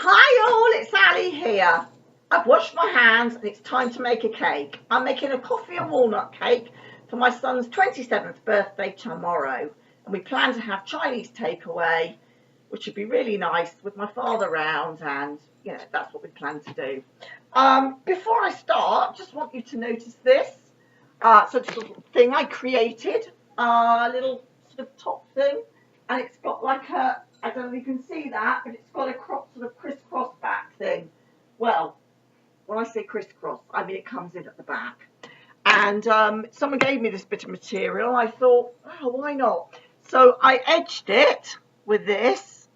Hi all, it's Ali here. I've washed my hands and it's time to make a cake. I'm making a coffee and walnut cake for my son's 27th birthday tomorrow. And we plan to have Chinese takeaway, which would be really nice with my father around, and that's what we plan to do. Before I start, just want you to notice this. Sort of thing I created, a little sort of top thing, and it's got like a, I don't know if you can see that, but it's got a sort of crisscross back thing. Well, when I say crisscross, I mean it comes in at the back. And someone gave me this bit of material. I thought, oh, why not? So I edged it with this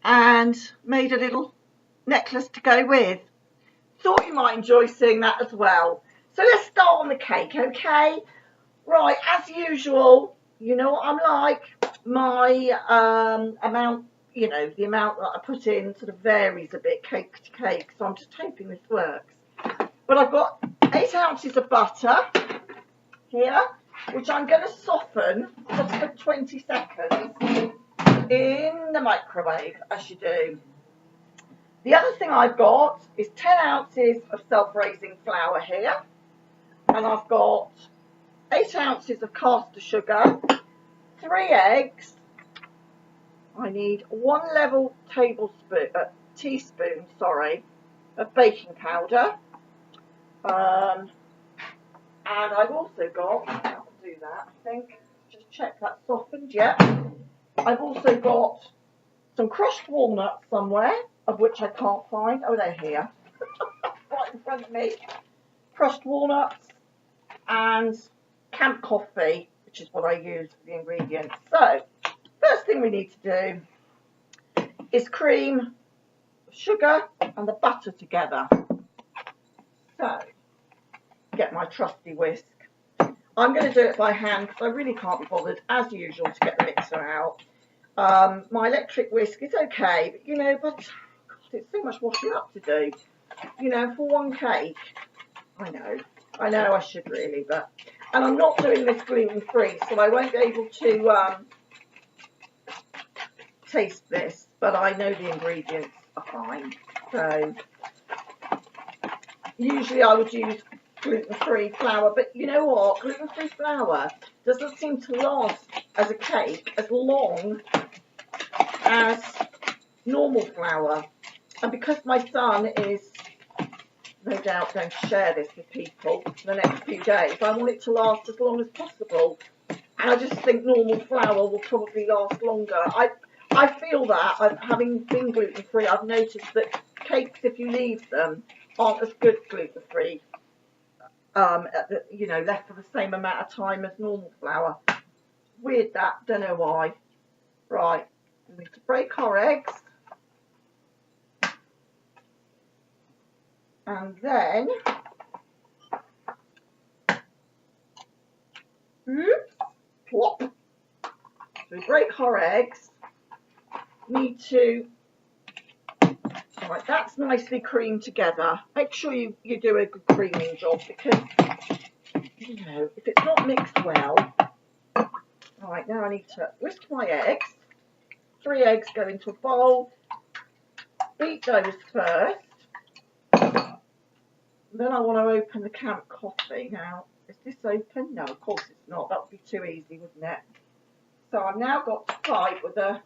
and made a little necklace to go with. Thought you might enjoy seeing that as well. So let's start on the cake, okay? Right, as usual, you know what I'm like. My amount, the amount that I put in sort of varies a bit cake to cake. So I'm just hoping this works. But I've got 8 ounces of butter here, which I'm going to soften just for 20 seconds in the microwave, as you do. The other thing I've got is 10 ounces of self-raising flour here. And I've got 8 ounces of caster sugar, 3 eggs. I need 1 level teaspoon of baking powder. And I've also got, I'll do that, I think, just check that's softened, yeah. I've also got some crushed walnuts somewhere, of which I can't find. Oh, they're here, right in front of me. Crushed walnuts and camp coffee, which is what I use for the ingredients. So, first thing we need to do is cream sugar and the butter together. So, get my trusty whisk. I'm going to do it by hand because I really can't be bothered, as usual, to get the mixer out. My electric whisk is okay, but God, it's so much washing up to do, for one cake. I know I should really, and I'm not doing this gluten-free, so I won't be able to taste this, but I know the ingredients are fine. So usually I would use gluten-free flour, but you know what? Gluten-free flour doesn't seem to last as a cake as long as normal flour. And because my son is no doubt going to share this with people for the next few days, I want it to last as long as possible. And I just think normal flour will probably last longer. I feel that, having been gluten-free, I've noticed that cakes, if you leave them, aren't as good gluten-free, left for the same amount of time as normal flour. Weird that, don't know why. Right, we need to break our eggs. And then, plop. So we break our eggs. Need to, right, that's nicely creamed together. Make sure you do a good creaming job because, if it's not mixed well. Right, now I need to whisk my eggs. 3 eggs go into a bowl. Beat those first. Then I want to open the camp coffee. Now, is this open? No, of course it's not. That would be too easy, wouldn't it? So I've now got to fight with a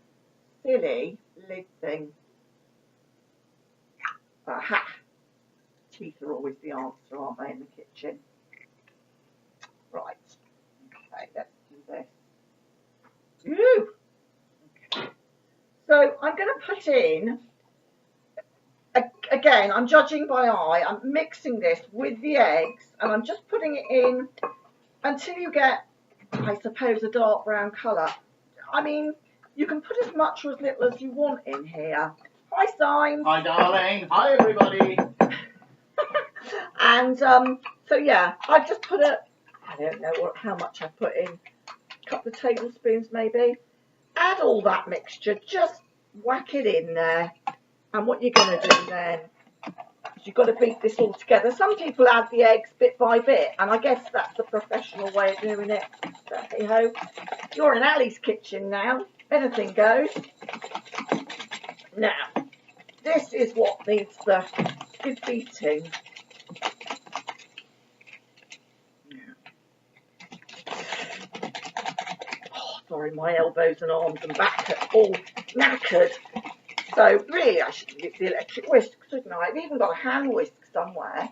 silly lid thing. Aha! Teeth are always the answer, aren't they, in the kitchen? Right. Okay, let's do this. Woo! Okay. So I'm going to put in, again, I'm judging by eye. I'm mixing this with the eggs, and I'm just putting it in until you get, I suppose, a dark brown colour. I mean, you can put as much or as little as you want in here. Hi, Syme. Hi, darling. Hi, everybody. And so yeah, I've just put I don't know how much I put in. A couple of tablespoons maybe. Add all that mixture. Just whack it in there. And what you're going to do then is you've got to beat this all together. Some people add the eggs bit by bit, and I guess that's the professional way of doing it. But hey ho, you're in Ali's kitchen now. Anything goes. Now, this is what needs the good beating. Oh, sorry, my elbows and arms and back are all knackered. So really I should use the electric whisk, shouldn't I? I've even got a hand whisk somewhere.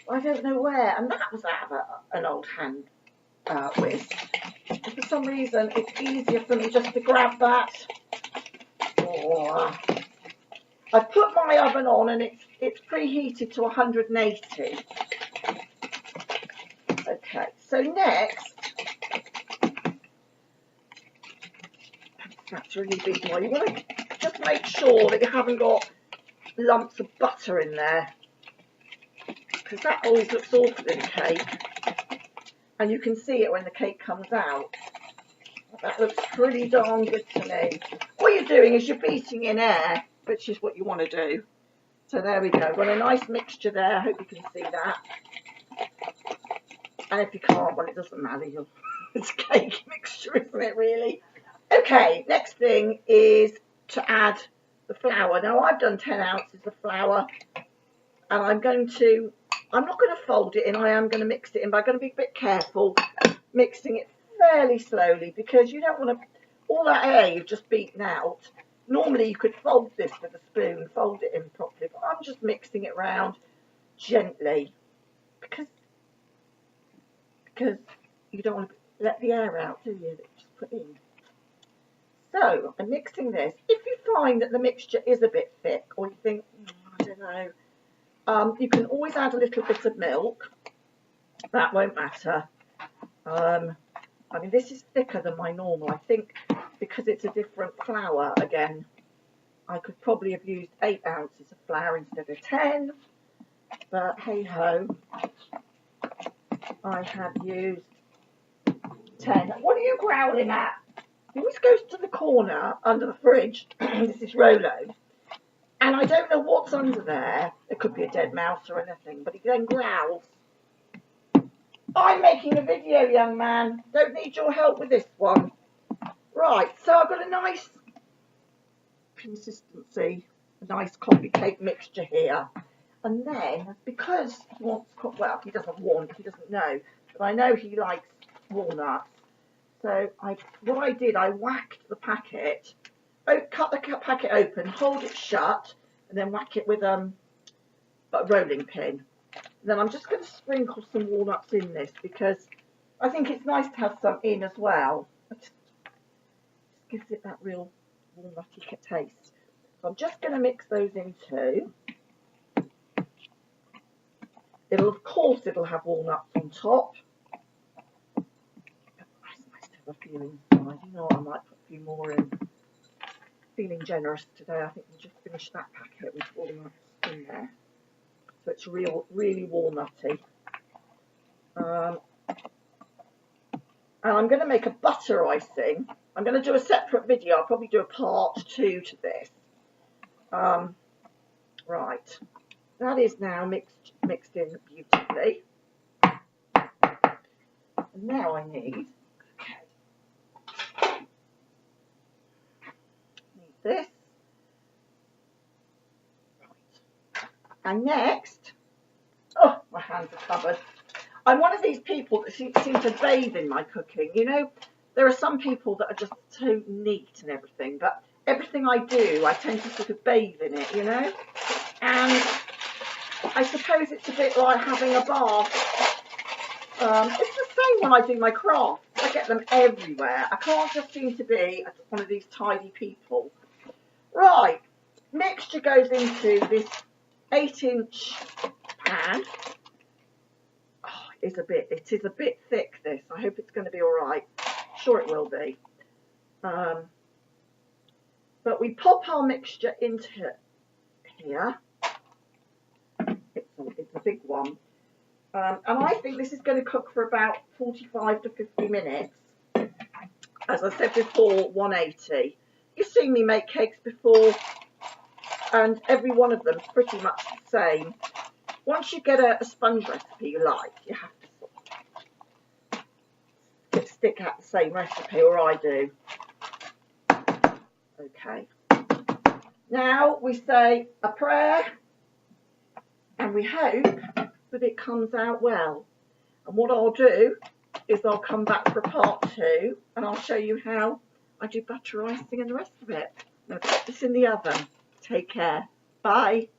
I don't know where. And that was out of an old hand whisk. And for some reason it's easier for me just to grab that. Oh. I've put my oven on and it's preheated to 180. Okay, so next, that's really big. You want to just make sure that you haven't got lumps of butter in there, because that always looks awful in cake, and you can see it when the cake comes out. That looks pretty darn good to me. What you're doing is you're beating in air, which is what you want to do. So there we go. Got a nice mixture there. I hope you can see that. And if you can't, well, it doesn't matter. It's cake mixture, isn't it, really? Okay, next thing is to add the flour. Now, I've done 10 ounces of flour, and I'm not going to fold it in. I am going to mix it in, but I'm going to be a bit careful mixing it fairly slowly, because you don't want to, all that air you've just beaten out. Normally you could fold this with a spoon, fold it in properly, but I'm just mixing it round gently, because you don't want to let the air out, do you? That you just put in. So I'm mixing this. If you find that the mixture is a bit thick, or you think, I don't know, you can always add a little bit of milk. That won't matter. I mean, this is thicker than my normal. I think because it's a different flour again, I could probably have used 8 ounces of flour instead of 10. But hey ho, I have used 10. What are you growling at? He always goes to the corner under the fridge. This is Rolo. And I don't know what's under there. It could be a dead mouse or anything, but he then growls. I'm making a video, young man. Don't need your help with this one. Right, so I've got a nice consistency, a nice coffee cake mixture here. And then, because he wants, well, he doesn't know, but I know he likes walnuts. So what I did, I whacked the packet, cut the packet open, hold it shut, and then whack it with a rolling pin. And then I'm just going to sprinkle some walnuts in this, because I think it's nice to have some in as well. It just gives it that real walnutty taste. So I'm just going to mix those in too. Of course, it'll have walnuts on top. It's nice to have a few inside. You know, I might put a few more in. Feeling generous today. I think we'll just finish that packet with walnuts in there. So it's really walnutty. And I'm going to make a butter icing. I'm going to do a separate video. I'll probably do a part 2 to this. Right. That is now mixed in beautifully. And now I need this. Right. And next, oh, my hands are covered. I'm one of these people that seem to bathe in my cooking. You know, there are some people that are just so neat and everything, but everything I do, I tend to sort of bathe in it, you know. And I suppose it's a bit like having a bath. It's the same when I do my crafts. I get them everywhere. I can't just seem to be one of these tidy people. Right, mixture goes into this 8-inch pan. Oh, it is a bit thick, this. I hope it's going to be all right. Sure it will be. But we pop our mixture into here. It's a big one. And I think this is going to cook for about 45 to 50 minutes. As I said before, 180. You've seen me make cakes before, and every one of them is pretty much the same. Once you get a sponge recipe you like, you have to sort of stick at the same recipe, or I do. Okay. Now we say a prayer and we hope that it comes out well. And what I'll do is I'll come back for part 2 and I'll show you how I do butter icing and the rest of it. Now put this in the oven. Take care. Bye.